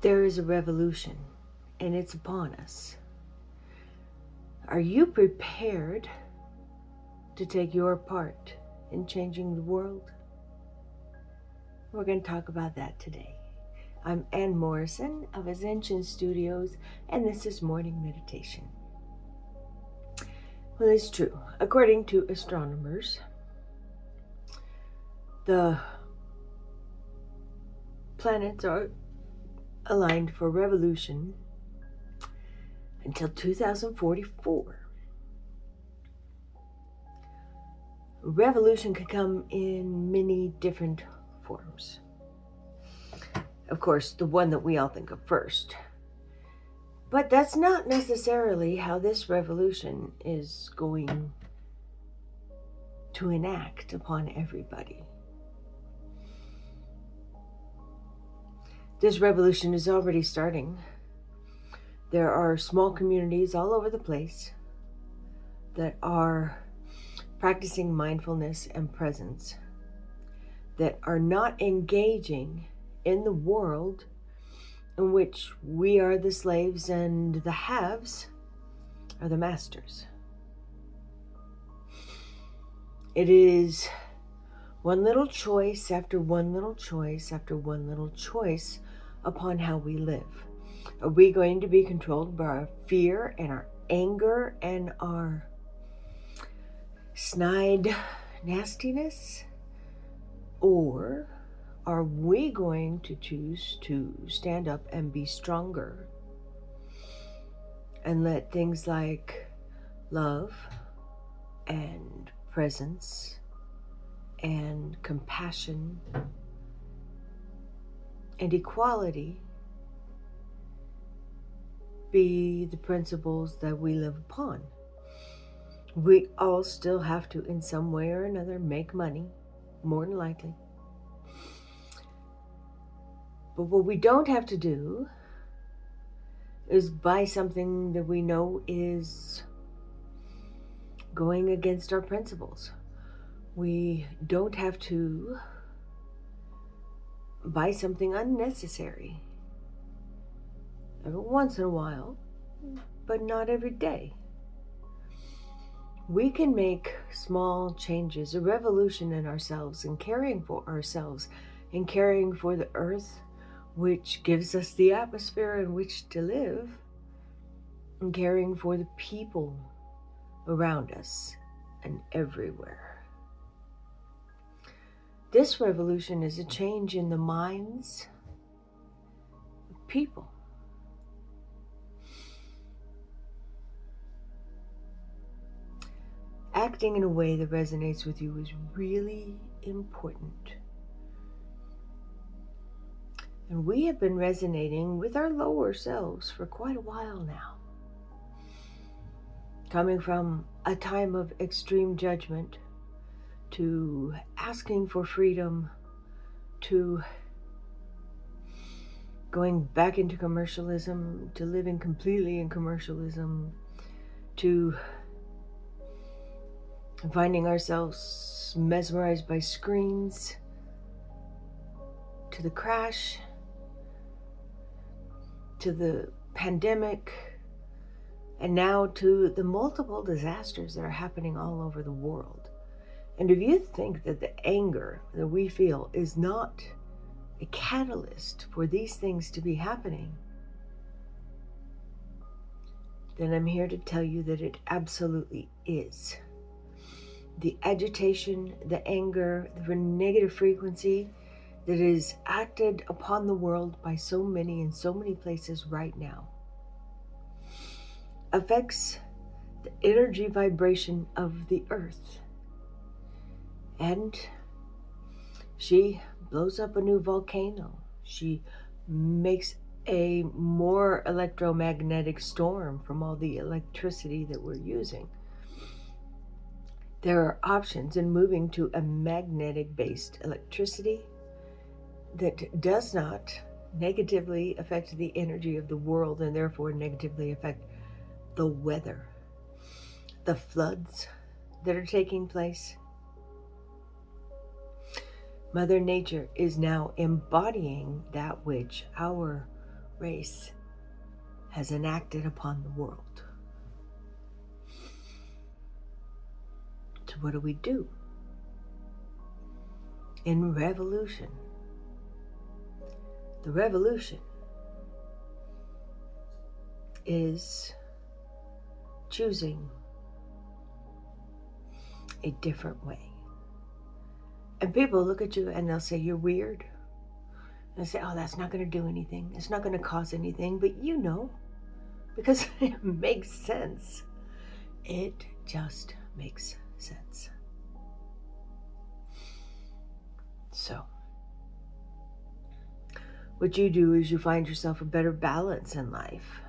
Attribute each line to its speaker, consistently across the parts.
Speaker 1: There is a revolution, and it's upon us. Are you prepared to take your part in changing the world? We're going to talk about that today. I'm Ann Morrison of Ahzhension Studios, and this is Morning Meditation. Well, it's true. According to astronomers, the planets are aligned for revolution until 2044. Revolution could come in many different forms. Of course, the one that we all think of first. But that's not necessarily how this revolution is going to enact upon everybody. This revolution is already starting. There are small communities all over the place that are practicing mindfulness and presence, that are not engaging in the world in which we are the slaves and the haves are the masters. It is one little choice after one little choice after one little choice upon how we live. Are we going to be controlled by our fear and our anger and our snide nastiness? Or are we going to choose to stand up and be stronger and let things like love and presence and compassion and equality be the principles that we live upon? We all still have to, in some way or another, make money, more than likely. But what we don't have to do is buy something that we know is going against our principles. We don't have to buy something unnecessary. Every once in a while, but not every day. We can make small changes, a revolution in ourselves, and caring for ourselves, and caring for the earth, which gives us the atmosphere in which to live, and caring for the people around us and everywhere. This revolution is a change in the minds of people. Acting in a way that resonates with you is really important. And we have been resonating with our lower selves for quite a while now. Coming from a time of extreme judgment, to asking for freedom, to going back into commercialism, to living completely in commercialism, to finding ourselves mesmerized by screens, to the crash, to the pandemic, and now to the multiple disasters that are happening all over the world. And if you think that the anger that we feel is not a catalyst for these things to be happening, then I'm here to tell you that it absolutely is. The agitation, the anger, the negative frequency that is acted upon the world by so many in so many places right now affects the energy vibration of the earth. And she blows up a new volcano. She makes a more electromagnetic storm from all the electricity that we're using. There are options in moving to a magnetic-based electricity that does not negatively affect the energy of the world and therefore negatively affect the weather, the floods that are taking place. Mother Nature is now embodying that which our race has enacted upon the world. So what do? In revolution, the revolution is choosing a different way. And people look at you and they'll say, you're weird. And say, oh, that's not going to do anything. It's not going to cause anything. But you know, because it makes sense. It just makes sense. So, what you do is you find yourself a better balance in life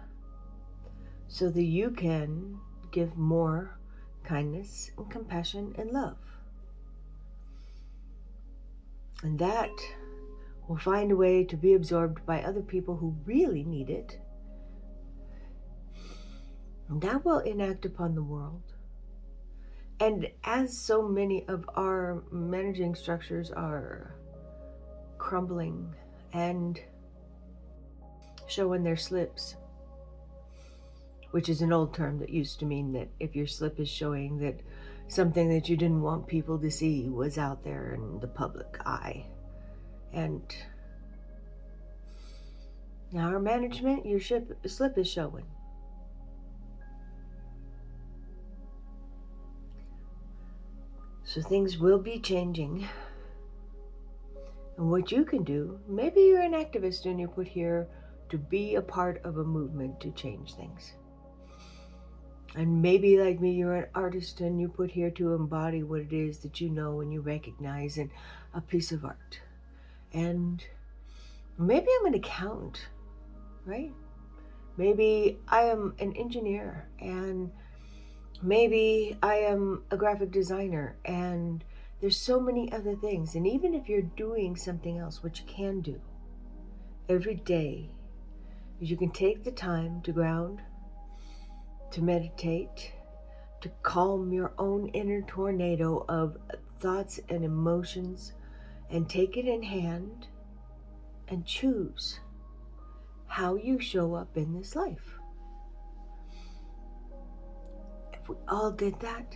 Speaker 1: so that you can give more kindness and compassion and love. And that will find a way to be absorbed by other people who really need it. And that will enact upon the world. And as so many of our managing structures are crumbling and showing their slips, which is an old term that used to mean that if your slip is showing that something that you didn't want people to see was out there in the public eye. And now our management, your slip is showing. So things will be changing. And what you can do, maybe you're an activist and you're put here to be a part of a movement to change things. And maybe like me, you're an artist and you're put here to embody what it is that you know and you recognize in a piece of art. And maybe I'm an accountant, right? Maybe I am an engineer, and maybe I am a graphic designer, and there's so many other things. And even if you're doing something else, what you can do every day is you can take the time to ground, to meditate, to calm your own inner tornado of thoughts and emotions, and take it in hand and choose how you show up in this life. If we all did that,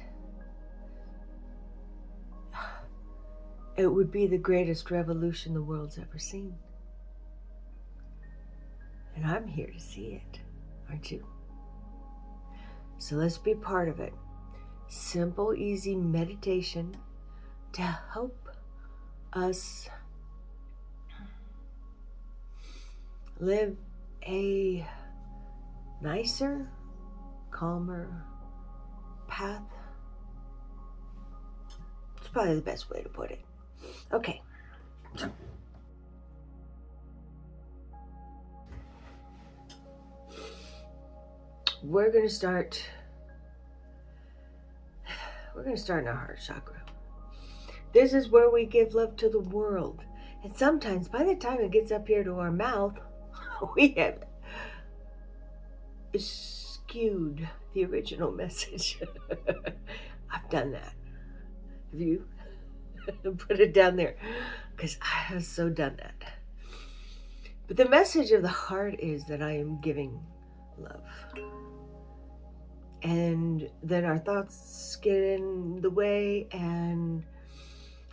Speaker 1: it would be the greatest revolution the world's ever seen. And I'm here to see it, aren't you? So let's be part of it. Simple, easy meditation to help us live a nicer, calmer path. It's probably the best way to put it. Okay. We're going to start in our heart chakra. This is where we give love to the world. And sometimes by the time it gets up here to our mouth, we have skewed the original message. I've done that. Have you? Put it down there, because I have so done that. But the message of the heart is that I am giving love. And then our thoughts get in the way, and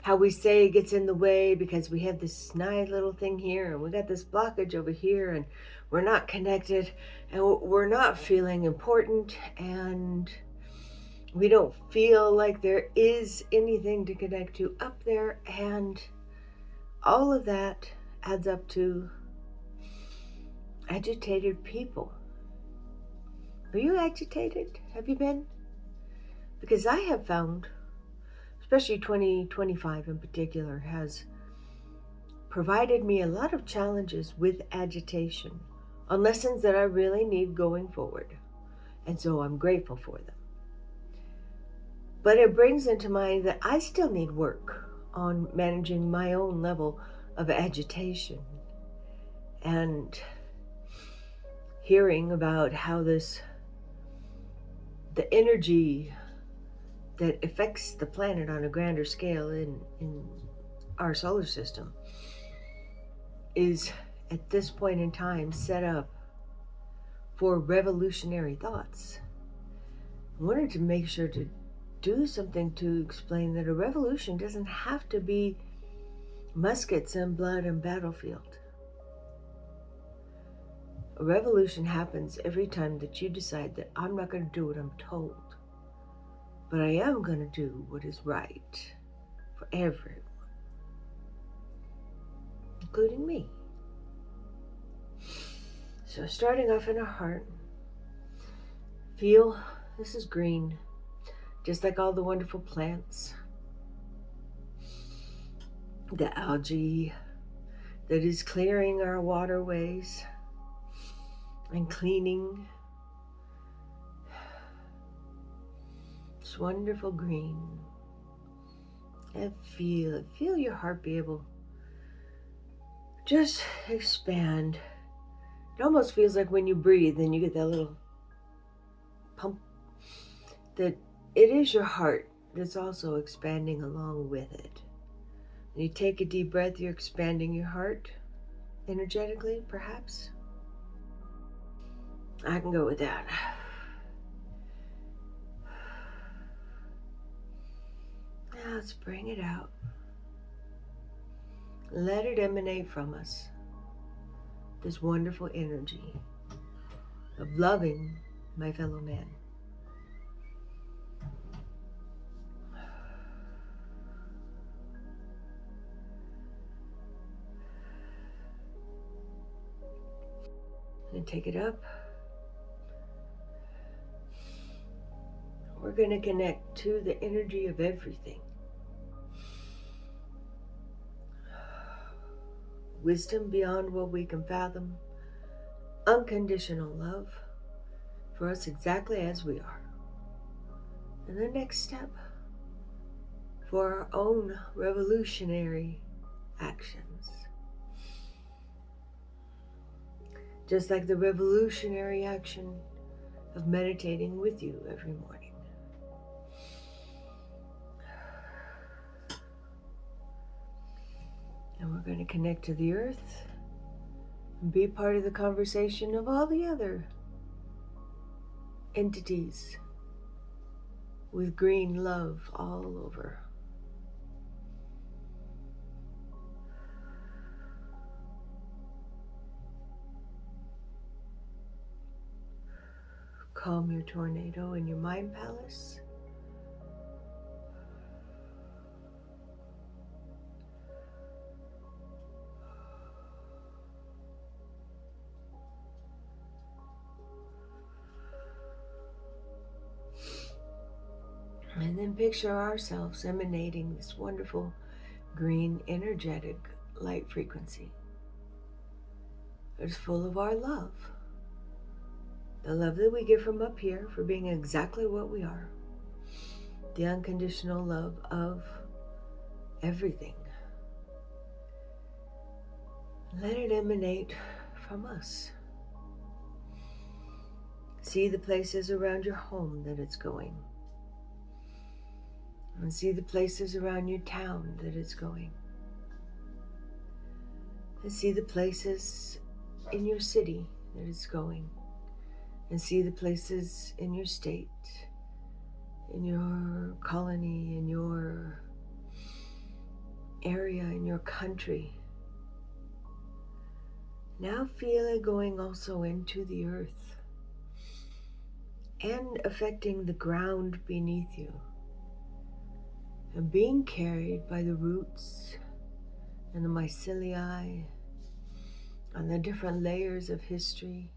Speaker 1: how we say gets in the way because we have this snide little thing here, and we got this blockage over here, and we're not connected, and we're not feeling important, and we don't feel like there is anything to connect to up there, and all of that adds up to agitated people. Are you agitated? Have you been? Because I have found, especially 2025 in particular, has provided me a lot of challenges with agitation on lessons that I really need going forward. And so I'm grateful for them. But it brings into mind that I still need work on managing my own level of agitation, and hearing about how the energy that affects the planet on a grander scale in our solar system is at this point in time set up for revolutionary thoughts. I wanted to make sure to do something to explain that a revolution doesn't have to be muskets and blood and battlefield. A revolution happens every time that you decide that I'm not going to do what I'm told, but I am going to do what is right for everyone, including me. So starting off in our heart, feel this is green, just like all the wonderful plants, the algae that is clearing our waterways and cleaning. It's wonderful green. And feel your heart be able just expand. It almost feels like when you breathe and you get that little pump, that it is your heart that's also expanding along with it. When you take a deep breath, you're expanding your heart energetically, perhaps. I can go with that. Now let's bring it out. Let it emanate from us. This wonderful energy of loving my fellow man. And take it up. We're going to connect to the energy of everything. Wisdom beyond what we can fathom. Unconditional love for us exactly as we are. And the next step for our own revolutionary actions. Just like the revolutionary action of meditating with you every morning. And we're going to connect to the earth and be part of the conversation of all the other entities with green love all over. Calm your tornado in your mind palace. And then picture ourselves emanating this wonderful green energetic light frequency. It's full of our love. The love that we get from up here for being exactly what we are. The unconditional love of everything. Let it emanate from us. See the places around your home that it's going. And see the places around your town that it's going. And see the places in your city that it's going. And see the places in your state, in your colony, in your area, in your country. Now feel it going also into the earth and affecting the ground beneath you and being carried by the roots and the mycelium and the different layers of history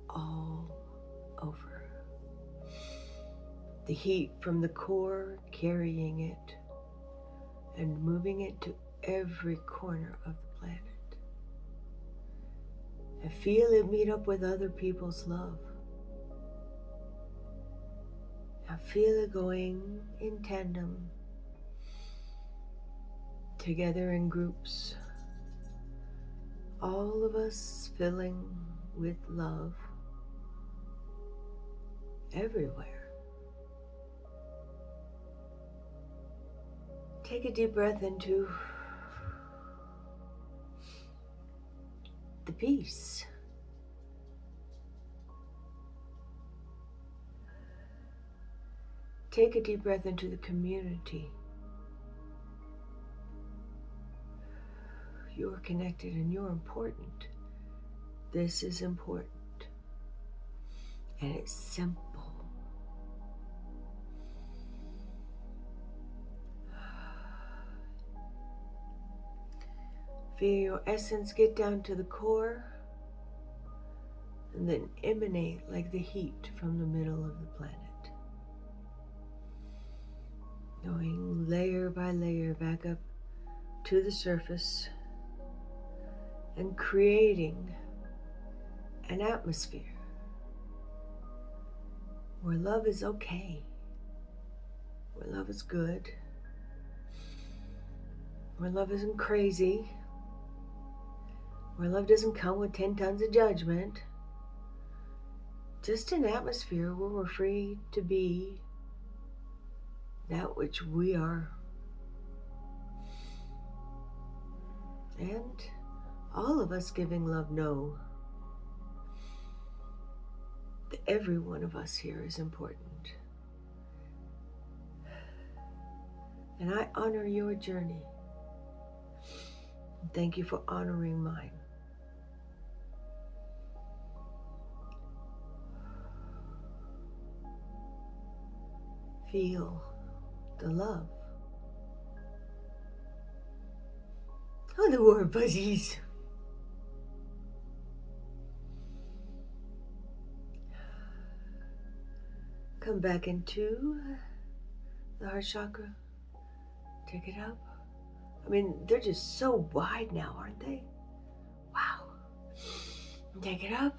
Speaker 1: all over. The heat from the core carrying it and moving it to every corner of the planet. And feel it meet up with other people's love. And feel it going in tandem, together in groups. All of us filling with love everywhere. Take a deep breath into the peace. Take a deep breath into the community. You're connected and you're important. This is important. And it's simple. Feel your essence get down to the core and then emanate like the heat from the middle of the planet. Going layer by layer back up to the surface and creating an atmosphere where love is okay, where love is good, where love isn't crazy, where love doesn't come with 10 tons of judgment. Just an atmosphere where we're free to be that which we are. And all of us giving love know that every one of us here is important. And I honor your journey. Thank you for honoring mine. Feel the love. Oh, the warm fuzzies. Come back into the heart chakra. Take it up. I mean, they're just so wide now, aren't they? Wow. Take it up,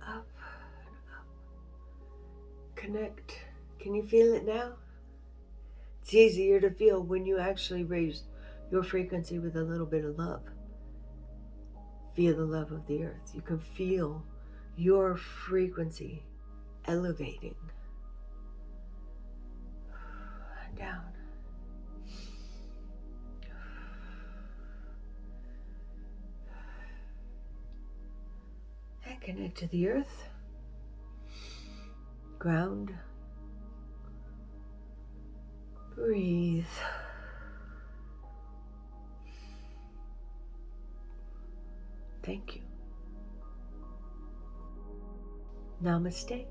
Speaker 1: up, and up. Connect. Can you feel it now? It's easier to feel when you actually raise your frequency with a little bit of love. Feel the love of the earth. You can feel your frequency elevating. And down. And connect to the earth, ground. Breathe. Thank you. Namaste.